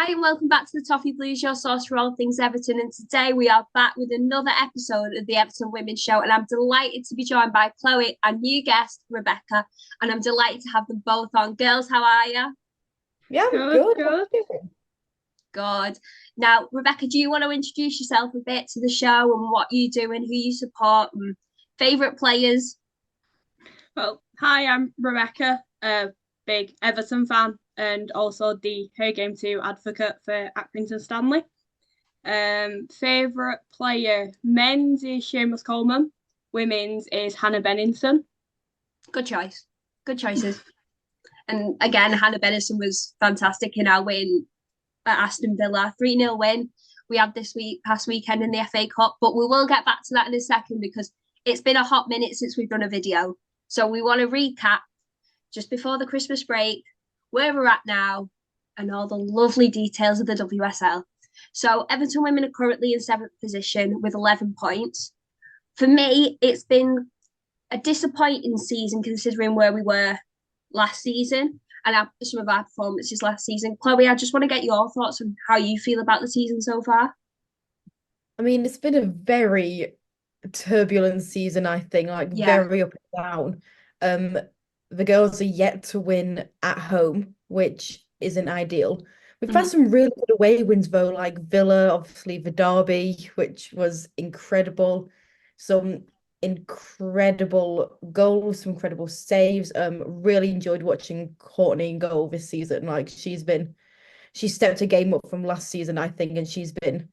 Hi, and welcome back to the Toffee Blues, your source for all things Everton. And today we are back with another episode of the Everton Women Show. And I'm delighted to be joined by Chloe and new guest, Rebecca. And I'm delighted to have them both on. Girls, how are you? Yeah, I'm Good, good. How are good. you doing? Good. Now, Rebecca, do you want to introduce yourself a bit to the show and what you do and who you support and favourite players? Well, hi, I'm Rebecca, a big Everton fan and also the Her Game 2 advocate for Accrington Stanley. Favourite player, men's is Seamus Coleman, women's is Hannah Benningson. Good choice. Good choices. And again, Hannah Bennison was fantastic in our win at Aston Villa, 3-0 win we had past weekend in the FA Cup, but we will get back to that in a second because it's been a hot minute since we've done a video. So we want to recap just before the Christmas break, where we're at now, and all the lovely details of the WSL. So Everton women are currently in 7th position with 11 points. For me, it's been a disappointing season considering where we were last season and some of our performances last season. Chloe, I just want to get your thoughts on how you feel about the season so far. I mean, it's been a very turbulent season, I think, like Yeah. very up and down. The girls are yet to win at home, which isn't ideal. We've had Mhm. some really good away wins though, like Villa, obviously the derby, which was incredible. Some incredible goals, some incredible saves. Really enjoyed watching Courtney in goal this season. Like she stepped a game up from last season, I think, and she's been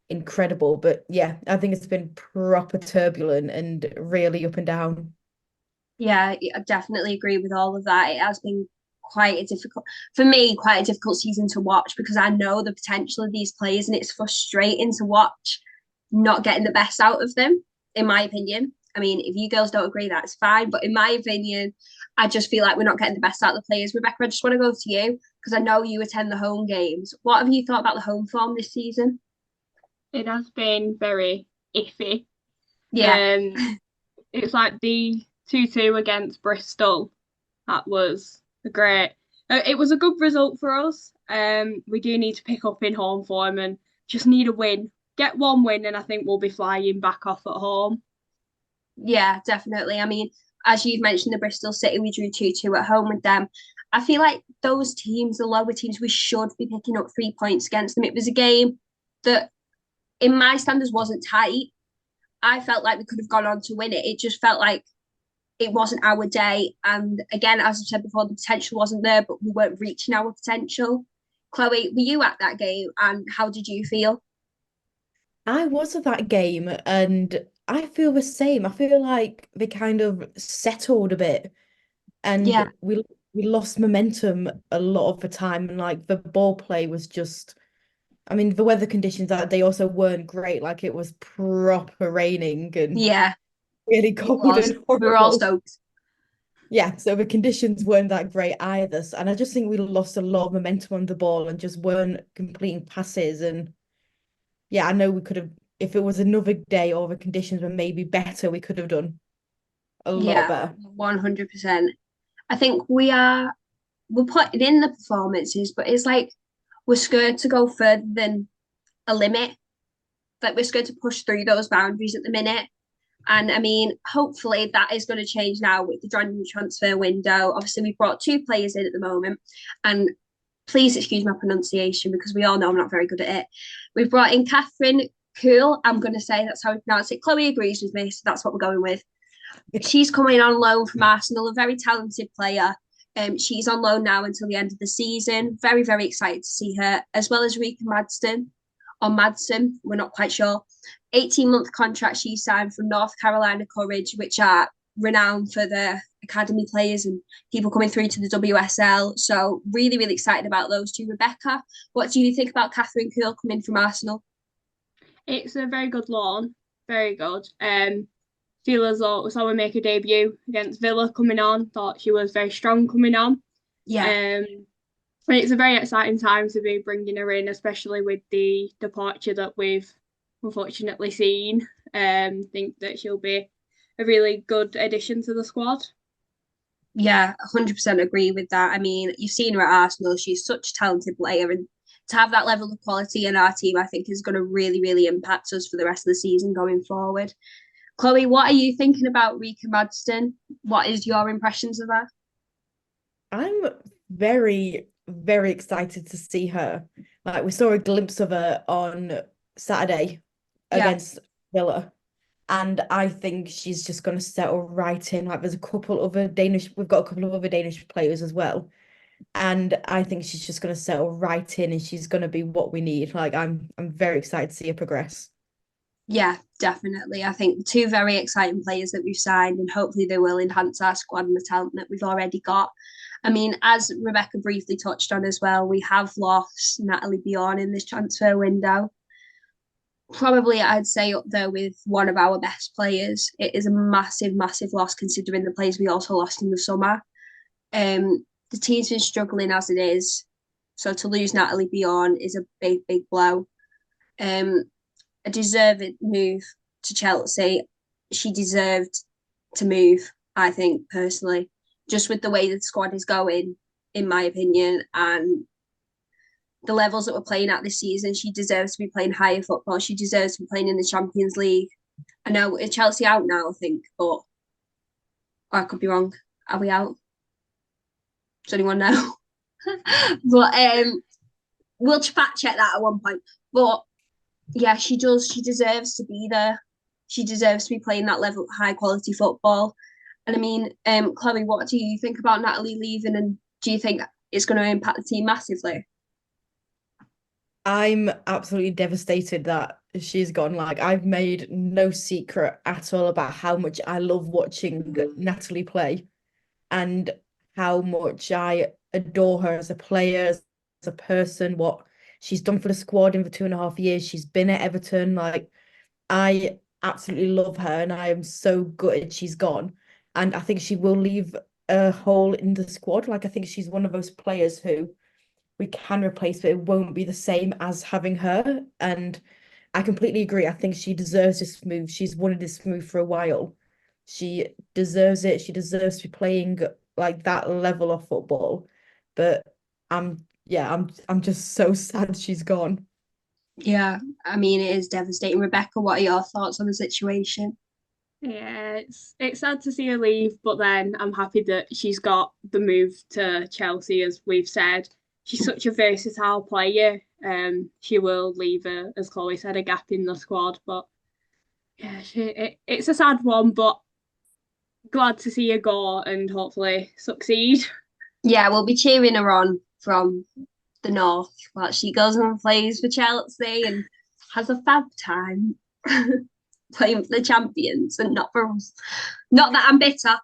incredible. But yeah, I think it's been proper turbulent and really up and down. Yeah, I definitely agree with all of that. It has been quite a difficult, for me, quite a difficult season to watch because I know the potential of these players and it's frustrating to watch not getting the best out of them, in my opinion. I mean, if you girls don't agree, that's fine. But in my opinion, I just feel like we're not getting the best out of the players. Rebecca, I just want to go to you because I know you attend the home games. What have you thought about the home form this season? It has been very iffy. Yeah, Um, it's like the 2-2 against Bristol. That was a great. It was a good result for us. We do need to pick up in home form and just need a win. Get one win, and I think we'll be flying back off at home. yeah, definitely. I mean, as you've mentioned, the Bristol City, we drew 2-2 at home with them. I feel like those teams, the lower teams, we should be picking up 3 points against them. It was a game that, in my standards, wasn't tight. I felt like we could have gone on to win it. It just felt like it wasn't our day. And again, as I said before, the potential wasn't there, but we weren't reaching our potential. Chloe, were you at that game and how did you feel? I was at that game and I feel the same. I feel like they kind of settled a bit Yeah, and we lost momentum a lot of the time and like the ball play was just I mean the weather conditions that day also weren't great. Like it was proper raining and yeah, really it cold was. and We were all horrible. stoked. Yeah, so the conditions weren't that great either. And I just think we lost a lot of momentum on the ball and just weren't completing passes. And yeah, I know we could have, if it was another day or the conditions were maybe better, we could have done a lot Yeah, better. 100%. I think we're putting in the performances, but it's like we're scared to go further than a limit. Like we're scared to push through those boundaries at the minute. And I mean, hopefully that is going to change now with the January transfer window. Obviously, we've brought two players in at the moment. And please excuse my pronunciation because we all know I'm not very good at it. We've brought in Catherine Cool. I'm going to say that's how we pronounce it. Chloe agrees with me, so that's what we're going with. She's coming on loan from Arsenal, a very talented player. She's on loan now until the end of the season. Very, very excited to see her, as well as Rika Madston or Madsen. We're not quite sure. 18-month contract she signed from North Carolina Courage, which are renowned for their academy players and people coming through to the WSL. So really, really excited about those two. Rebecca, what do you think about Catherine Cool coming from Arsenal? It's a very good lawn, very good. Feel as though we saw her make a debut against Villa coming on. Thought she was very strong coming on. Yeah, Um, and it's a very exciting time to be bringing her in, especially with the departure that we've unfortunately seen. Think that she'll be a really good addition to the squad. yeah, 100% agree with that. I mean, you've seen her at Arsenal. She's such a talented player and to have that level of quality in our team, I think is going to really, really impact us for the rest of the season going forward. Chloe, what are you thinking about Rika Madston? What is your impressions of her? I'm very, very excited to see her. Like we saw a glimpse of her on Saturday Yeah, against Villa. And I think she's just going to settle right in. Like we've got a couple of other Danish players as well. And I think she's just going to settle right in and she's going to be what we need. Like I'm very excited to see her progress. yeah, definitely. I think two very exciting players that we've signed, and hopefully they will enhance our squad and the talent that we've already got. I mean, as Rebecca briefly touched on as well, we have lost Natalie Bjorn in this transfer window. Probably, I'd say up there with one of our best players. It is a massive, massive loss considering the players we also lost in the summer. The team's been struggling as it is, so to lose Natalie Bjorn is a big, big blow. Um, a deserved move to Chelsea. She deserved to move, I think, personally, just with the way the squad is going, in my opinion, and the levels that we're playing at this season. She deserves to be playing higher football. She deserves to be playing in the Champions League. I know Chelsea out now, I think, but I could be wrong. Are we out? Does anyone know? But we'll fact check that at one point. But yeah, she does. She deserves to be there. She deserves to be playing that level of high quality football. And I mean, Chloe, what do you think about Natalie leaving? And do you think it's going to impact the team massively? I'm absolutely devastated that she's gone. Like, I've made no secret at all about how much I love watching Natalie play and how much I adore her as a player, as a person, what she's done for the squad in the 2.5 years. She's been at Everton. Like, I absolutely love her and I am so gutted she's gone. And I think she will leave a hole in the squad. Like, I think she's one of those players who we can replace, but it won't be the same as having her. And I completely agree. I think she deserves this move. She's wanted this move for a while. She deserves it. She deserves to be playing like that level of football. But I'm just so sad she's gone. Yeah, I mean, it is devastating. Rebecca, what are your thoughts on the situation? Yeah, it's sad to see her leave, but then I'm happy that she's got the move to Chelsea, as we've said. She's such a versatile player. She will leave as Chloe said, a gap in the squad. But yeah, it's a sad one, but glad to see her go and hopefully succeed. Yeah, we'll be cheering her on from the north while she goes and plays for Chelsea and has a fab time playing for the champions and not for us. Not that I'm bitter,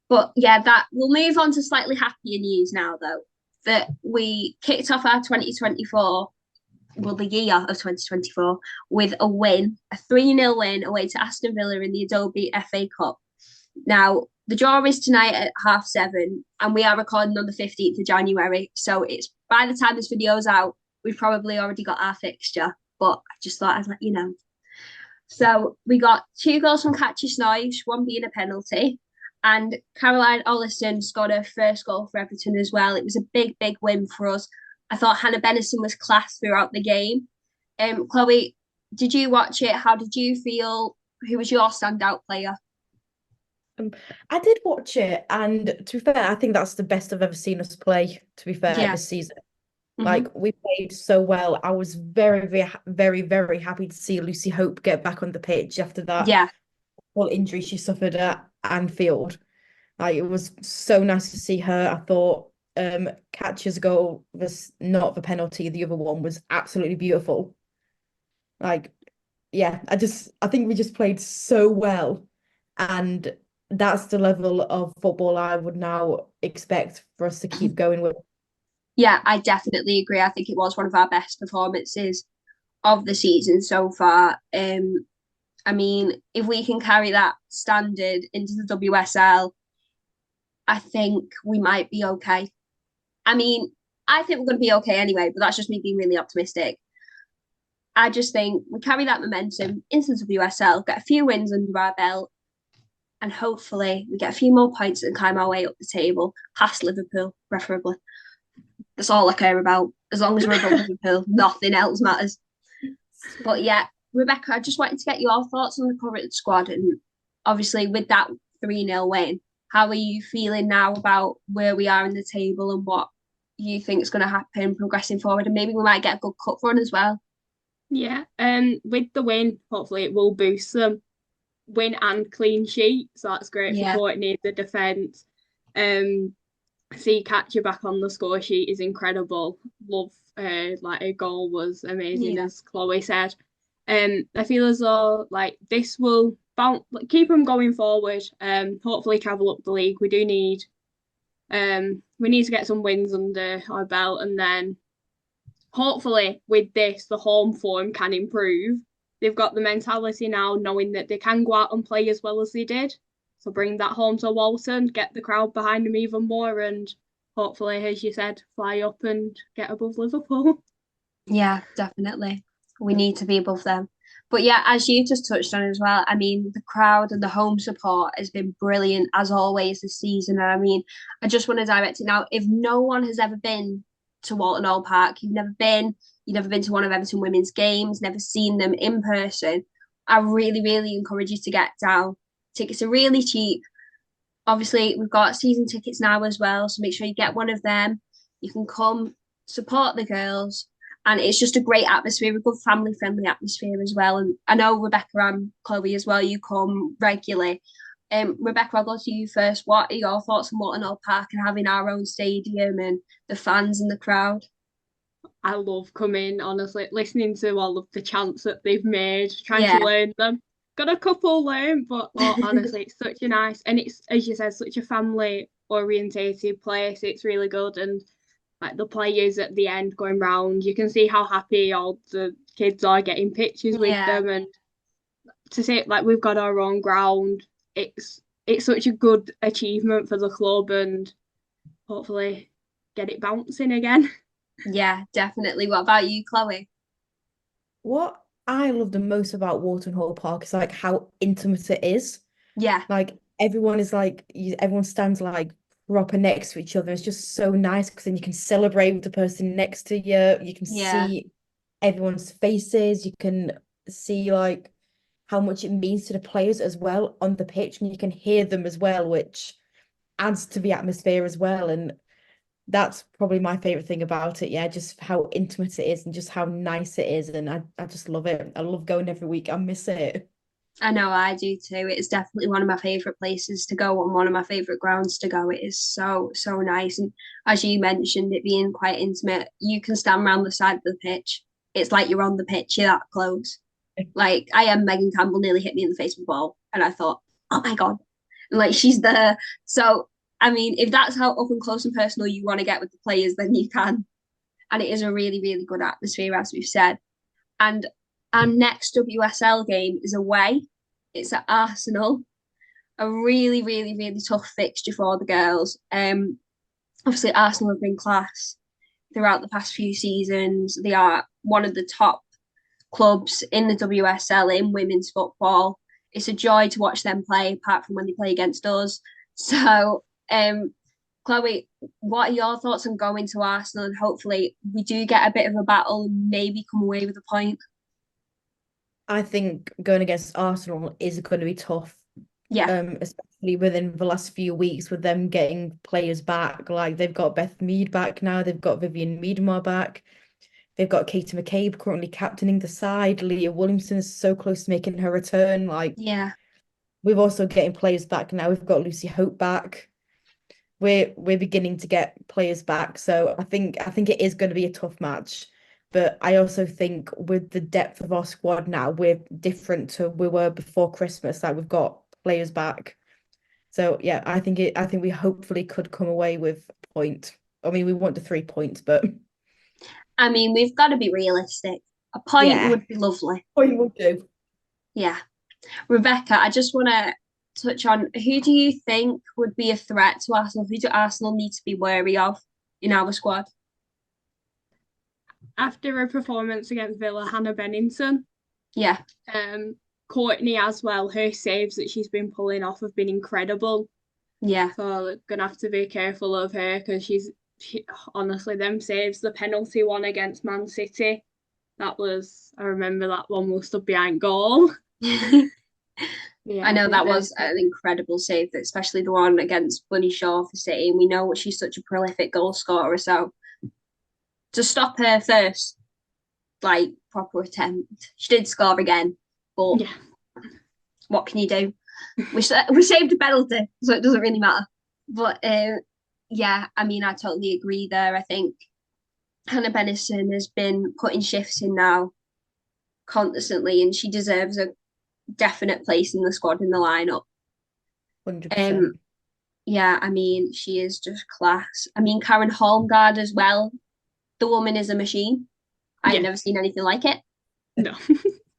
but yeah, that we'll move on to slightly happier news now though. That we kicked off our 2024, well, the year of 2024, with a win, a 3-0 win away to Aston Villa in the Adobe FA Cup. Now, the draw is tonight at 7:30, and we are recording on the 15th of January. So it's by the time this video's out, we've probably already got our fixture. But I just thought I'd let you know. So we got 2 goals from Katja Snoyes, one being a penalty. And Caroline Olison scored her first goal for Everton as well. It was a big, big win for us. I thought Hannah Bennison was class throughout the game. Chloe, did you watch it? How did you feel? Who was your standout player? I did watch it, and to be fair, I think that's the best I've ever seen us play, to be fair, Yeah. this season. Mm-hmm. Like, we played so well. I was very, very, very, very happy to see Lucy Hope get back on the pitch after that Yeah. full injury she suffered at Anfield. Like, it was so nice to see her. I thought Katja's goal was not the penalty. The other one was absolutely beautiful. Like, yeah, I think we just played so well. And that's the level of football I would now expect for us to keep going with. Yeah, I definitely agree. I think it was one of our best performances of the season so far. I mean, if we can carry that standard into the WSL, I think we might be okay. I mean, I think we're going to be okay anyway, but that's just me being really optimistic. I just think we carry that momentum into the WSL, get a few wins under our belt, and hopefully we get a few more points and climb our way up the table, past Liverpool, preferably. That's all I care about. As long as we're above Liverpool, nothing else matters. But yeah, Rebecca, I just wanted to get your thoughts on the current squad, and obviously with that 3-0 win, how are you feeling now about where we are in the table and what you think is going to happen progressing forward? And maybe we might get a good cup run as well. Yeah, with the win, hopefully it will boost them. Win and clean sheet, so that's great for Yeah. Courtney, the defence. Um, see Katja back on the score sheet is incredible. Love like her goal was amazing, Yeah. as Chloe said. I feel as though like this will keep them going forward. Hopefully travel up the league. We need to get some wins under our belt, and then hopefully with this the home form can improve. They've got the mentality now, knowing that they can go out and play as well as they did. So bring that home to Walton, get the crowd behind them even more, and hopefully, as you said, fly up and get above Liverpool. Yeah, definitely. We need to be above them. But yeah, as you just touched on as well, I mean, the crowd and the home support has been brilliant as always this season. And I mean, I just want to direct it now. If no one has ever been to Walton Old Park, you've never been to one of Everton women's games, never seen them in person, I really, really encourage you to get down. Tickets are really cheap. Obviously, we've got season tickets now as well, so make sure you get one of them. You can come support the girls, and it's just a great atmosphere, a good family friendly atmosphere as well. And I know Rebecca and Chloe as well, you come regularly. Rebecca, I'll go to you first. What are your thoughts on Walton Old Park and having our own stadium and the fans and the crowd? I love coming, honestly, listening to all of the chants that they've made, trying to Yeah. learn them. Got a couple learned, but honestly, it's such a nice, and it's, as you said, such a family orientated place. It's really good. And like the players at the end going round, you can see how happy all the kids are getting pictures with Yeah. them. And to say like we've got our own ground, it's such a good achievement for the club, and hopefully get it bouncing again. Yeah, definitely. What about you, Chloe? What I love the most about Walton Hall Park is like how intimate it is. Yeah. Like everyone is like everyone stands like proper next to each other. It's just so nice because then you can celebrate with the person next to you. You can Yeah. see everyone's faces. You can see like how much it means to the players as well on the pitch, and you can hear them as well, which adds to the atmosphere as well. And that's probably my favorite thing about it. Yeah, just how intimate it is and just how nice it is. And I just love it. I love going every week. I miss it. I know I do too. It's definitely one of my favorite places to go and one of my favorite grounds to go. It is so, so nice. And as you mentioned, it being quite intimate, you can stand around the side of the pitch. It's like you're on the pitch, you're that close. Like I am Megan Campbell nearly hit me in the face with a ball. And I thought, oh my God. And like she's there. So I mean, if that's how up and close and personal you want to get with the players, then you can. And it is a really, really good atmosphere, as we've said. And our next WSL game is away. It's at Arsenal. A really, really, really tough fixture for the girls. Obviously Arsenal have been class throughout the past few seasons. They are one of the top clubs in the WSL in women's football. It's a joy to watch them play, apart from when they play against us. So, Chloe, what are your thoughts on going to Arsenal? And hopefully we do get a bit of a battle and maybe come away with a point. I think going against Arsenal is going to be tough. Yeah. Especially within the last few weeks with them getting players back. Like they've got Beth Mead back now, they've got Vivian Miedema back, they've got Katie McCabe currently captaining the side. Leah Williamson is so close to making her return. Like Yeah. we've also getting players back now. We've got Lucy Hope back. We're beginning to get players back. So I think it is going to be a tough match. But I also think with the depth of our squad now, we're different to we were before Christmas. Like we've got players back. So yeah, I think we hopefully could come away with a point. I mean, we want the 3 points, but I mean, we've got to be realistic. A point yeah, would be lovely. point will do. Yeah. Rebecca, I just want to touch on who do you think would be a threat to Arsenal? Who do Arsenal need to be wary of in our squad? After a performance against Villa, Hannah Bennington, Yeah. Courtney as well, her saves that she's been pulling off have been incredible. Yeah. So gonna have to be careful of her because honestly, them saves, the penalty one against Man City. I remember that one was stood behind goal. I Yeah, I know think that was an incredible save, especially the one against Bunny Shaw for City. And we know she's such a prolific goal scorer. So to stop her first, like, proper attempt, she did score again. But yeah, what can you do? We saved a penalty, so it doesn't really matter. But yeah, I mean, I totally agree there. I think Hannah Bennison has been putting shifts in now constantly, and she deserves a definite place in the squad in the lineup. 100%. Yeah, I mean, she is just class. I mean, Karen Holmgard as well. The woman is a machine. I've yeah, never seen anything like it. no.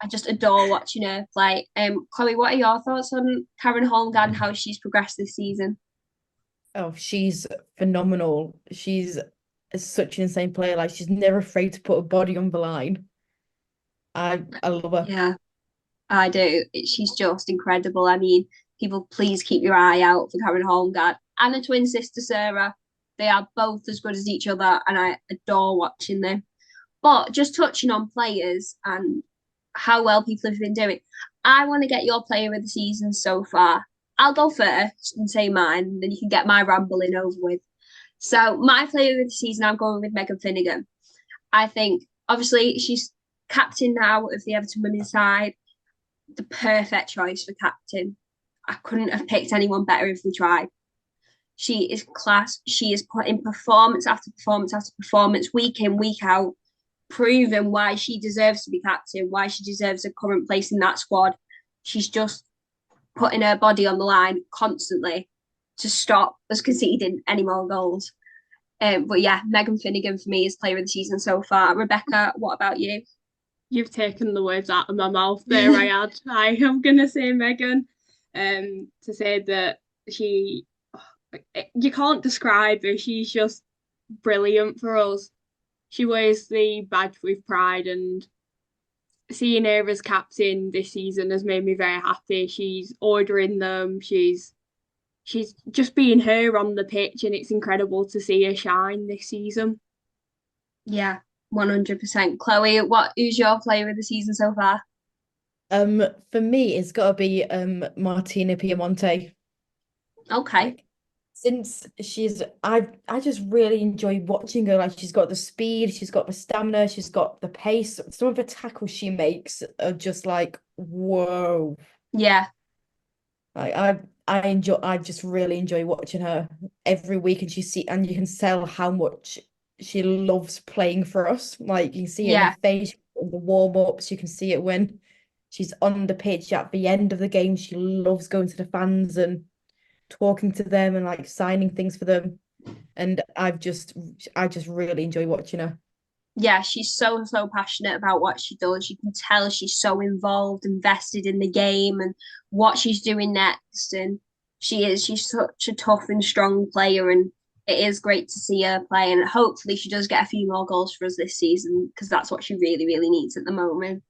I just adore watching her play. Chloe, what are your thoughts on Karen Holmgard and how she's progressed this season? Oh, she's phenomenal. She's such an insane player. Like, she's never afraid to put her body on the line. I love her. Yeah, I do. She's just incredible. I mean, people, please keep your eye out for Karen Holmgard and her twin sister Sarah. They are both as good as each other, and I adore watching them. But just touching on players and how well people have been doing, I want to get your player of the season so far. I'll go first and say mine, then you can get my rambling over with. So my player of the season, I'm going with Megan Finnegan. I think obviously she's captain now of the Everton women's side, the perfect choice for captain. I couldn't have picked anyone better if we tried. She is class. She is putting performance after performance after performance, week in, week out, proving why she deserves to be captain, why she deserves a current place in that squad. She's just putting her body on the line constantly to stop us conceding any more goals. But yeah, Megan Finnegan for me is player of the season so far. Rebecca, what about you? You've taken the words out of my mouth there, Ayad. I am going to say Megan, to say that you can't describe her. She's just brilliant for us. She wears the badge with pride, and seeing her as captain this season has made me very happy. She's ordering them. She's just being her on the pitch, and it's incredible to see her shine this season. Yeah, 100%. Chloe, who's your player of the season so far? For me, it's got to be Martina Piemonte. Okay. Like, since I just really enjoy watching her. Like, she's got the speed, she's got the stamina, she's got the pace. Some of the tackles she makes are just like, whoa. Yeah, Like, I just really enjoy watching her every week, and you can tell how much she loves playing for us. Like, you can see it in yeah, her face, in the warm-ups, you can see it when she's on the pitch at the end of the game. She loves going to the fans and talking to them and like signing things for them. And I just really enjoy watching her. yeah. She's so passionate about what she does. You can tell she's so involved, invested in the game and what she's doing next. And she's such a tough and strong player. And it is great to see her play. And hopefully she does get a few more goals for us this season because that's what she really needs at the moment.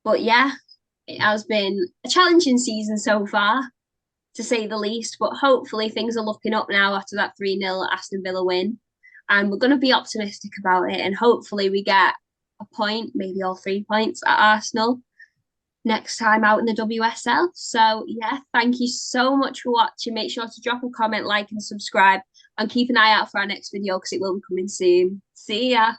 But yeah, it has been a challenging season so far, to say the least. But hopefully things are looking up now after that 3-0 Aston Villa win. And we're going to be optimistic about it. And hopefully we get a point, maybe all 3 points at Arsenal next time out in the WSL. So yeah, thank you so much for watching. Make sure to drop a comment, like and subscribe. And keep an eye out for our next video because it will be coming soon. See ya.